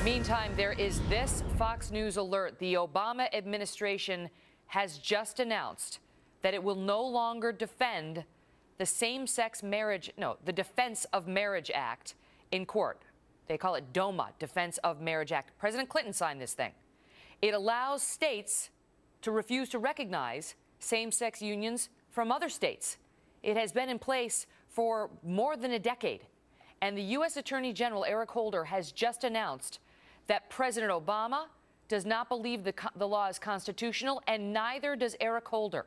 Meantime, there is this Fox News alert. The Obama administration has just announced that it will no longer defend the the Defense of Marriage Act in court. They call it DOMA, Defense of Marriage Act. President Clinton signed this thing. It allows states to refuse to recognize same-sex unions from other states. It has been in place for more than a decade. And the U.S. Attorney General, Eric Holder, has just announced that President Obama does not believe the law is constitutional, and neither does Eric Holder.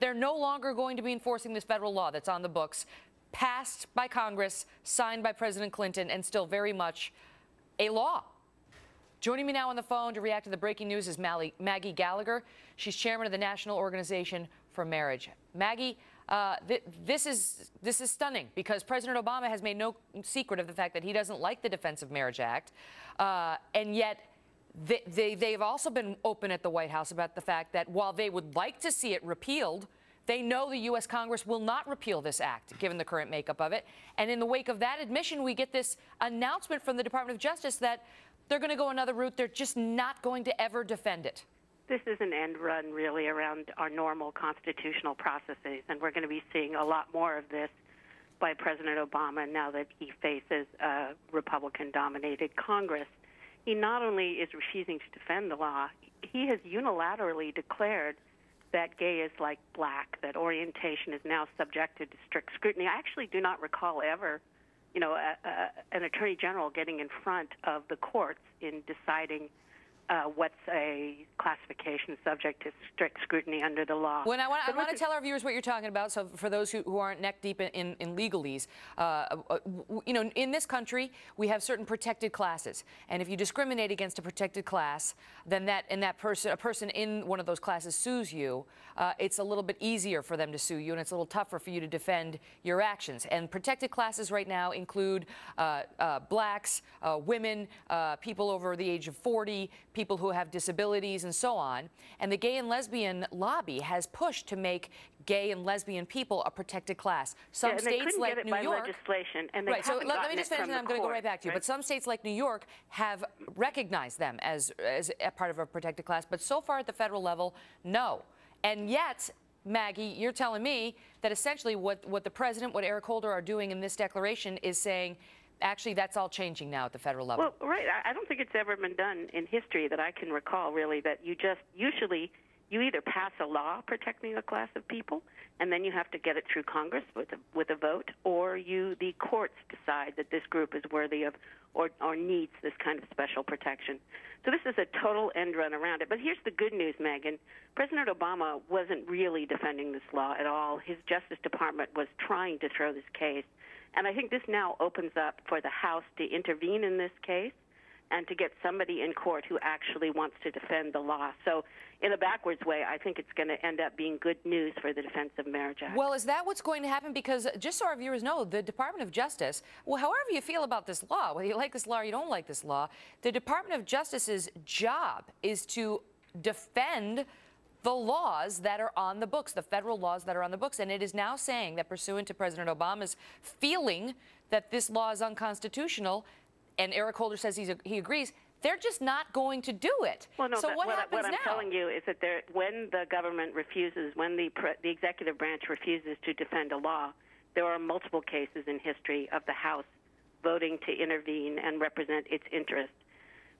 They're no longer going to be enforcing this federal law that's on the books, passed by Congress, signed by President Clinton, and still very much a law. Joining me now on the phone to react to the breaking news is Maggie Gallagher. She's chairman of the National Organization for Marriage. Maggie, this is stunning because President Obama has made no secret of the fact that he doesn't like the Defense of Marriage Act, and yet they've also been open at the White House about the fact that while they would like to see it repealed, they know the U.S. Congress will not repeal this act, given the current makeup of it. And in the wake of that admission, we get this announcement from the Department of Justice that they're going to go another route. They're just not going to ever defend it. This is an end run, really, around our normal constitutional processes, and we're going to be seeing a lot more of this by President Obama now that he faces a Republican-dominated Congress. He not only is refusing to defend the law, he has unilaterally declared that gay is like black, that orientation is now subjected to strict scrutiny. I actually do not recall ever, an attorney general getting in front of the courts in deciding what's a classification subject to strict scrutiny under the law. Well, I want to tell our viewers what you're talking about. So for those who aren't neck deep in legalese, in this country, we have certain protected classes. And if you discriminate against a protected class, then a person in one of those classes sues you, it's a little bit easier for them to sue you, and it's a little tougher for you to defend your actions. And protected classes right now include blacks, women, people over the age of 40, people who have disabilities, and so on. And the gay and lesbian lobby has pushed to make gay and lesbian people a protected class. Some states like New York, legislation, and right. So let me just finish, and I'm going to go right back to you. Right? But some states like New York have recognized them as a part of a protected class. But so far at the federal level, no. And yet, Maggie, you're telling me that essentially what the president, what Eric Holder are doing in this declaration is saying, actually, that's all changing now at the federal level. Well, right. I don't think it's ever been done in history that I can recall, really, that usually you either pass a law protecting a class of people, and then you have to get it through Congress with a vote, or the courts decide that this group is worthy of or needs this kind of special protection. So this is a total end run around it. But here's the good news, Megan. President Obama wasn't really defending this law at all. His Justice Department was trying to throw this case. And I think this now opens up for the House to intervene in this case and to get somebody in court who actually wants to defend the law. So in a backwards way, I think it's going to end up being good news for the Defense of Marriage Act. Well, is that what's going to happen? Because just so our viewers know, the Department of Justice, well, however you feel about this law, whether you like this law or you don't like this law, the Department of Justice's job is to defend the laws that are on the books, the federal laws that are on the books. And it is now saying that pursuant to President Obama's feeling that this law is unconstitutional, and Eric Holder says he agrees, they're just not going to do it. Well, no, so what happens now? What I'm telling you is that when the government refuses, when the executive branch refuses to defend a law, there are multiple cases in history of the House voting to intervene and represent its interest,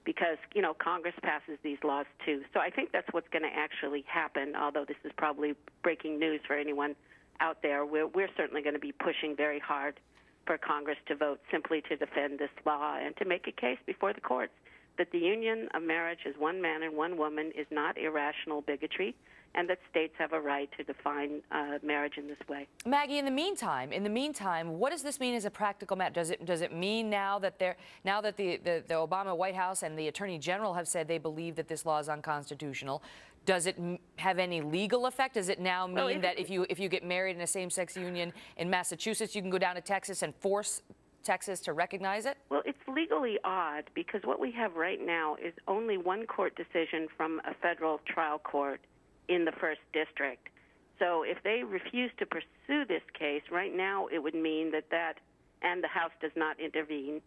because, Congress passes these laws too. So I think that's what's going to actually happen, although this is probably breaking news for anyone out there. We're certainly going to be pushing very hard for Congress to vote simply to defend this law and to make a case before the courts that the union of marriage as one man and one woman is not irrational bigotry, and that states have a right to define marriage in this way. Maggie, in the meantime, what does this mean as a practical matter? Does it mean now that the Obama White House and the Attorney General have said they believe that this law is unconstitutional? Does it have any legal effect? Does it now mean that if you get married in a same-sex union in Massachusetts, you can go down to Texas and force Texas to recognize it? Well, it's legally odd because what we have right now is only one court decision from a federal trial court in the first district. So if they refuse to pursue this case, right now it would mean that and the House does not intervene,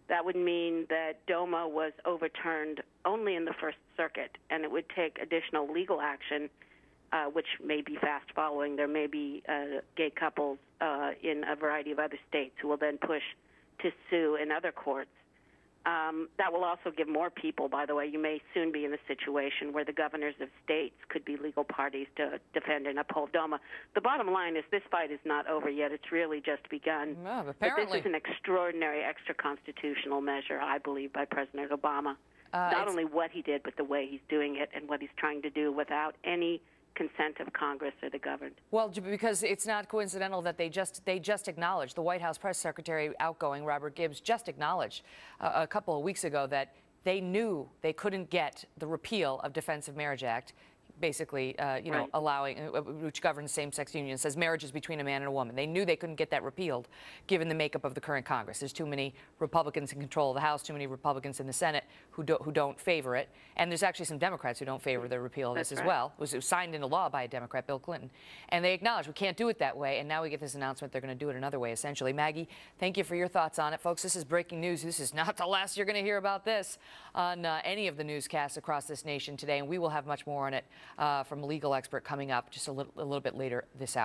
that would mean that DOMA was overturned only in the First Circuit, and it would take additional legal action, which may be fast following. There may be gay couples in a variety of other states who will then push to sue in other courts. That will also give more people, by the way. You may soon be in a situation where the governors of states could be legal parties to defend and uphold DOMA. The bottom line is this fight is not over yet. It's really just begun. No, but this is an extraordinary extra-constitutional measure, I believe, by President Obama. Not only what he did, but the way he's doing it and what he's trying to do without any consent of Congress or the governed. Well, because it's not coincidental that they just acknowledged, the White House press secretary outgoing, Robert Gibbs, just acknowledged a couple of weeks ago that they knew they couldn't get the repeal of Defense of Marriage Act, basically, Right. allowing, which governs same-sex unions, says marriage is between a man and a woman. They knew they couldn't get that repealed, given the makeup of the current Congress. There's too many Republicans in control of the House, too many Republicans in the Senate who don't favor it, and there's actually some Democrats who don't favor the repeal of this as well. It was signed into law by a Democrat, Bill Clinton, and they acknowledged we can't do it that way, and now we get this announcement they're going to do it another way, essentially. Maggie, thank you for your thoughts on it. Folks, this is breaking news. This is not the last you're going to hear about this on any of the newscasts across this nation today, and we will have much more on it from a legal expert coming up just a little bit later this hour.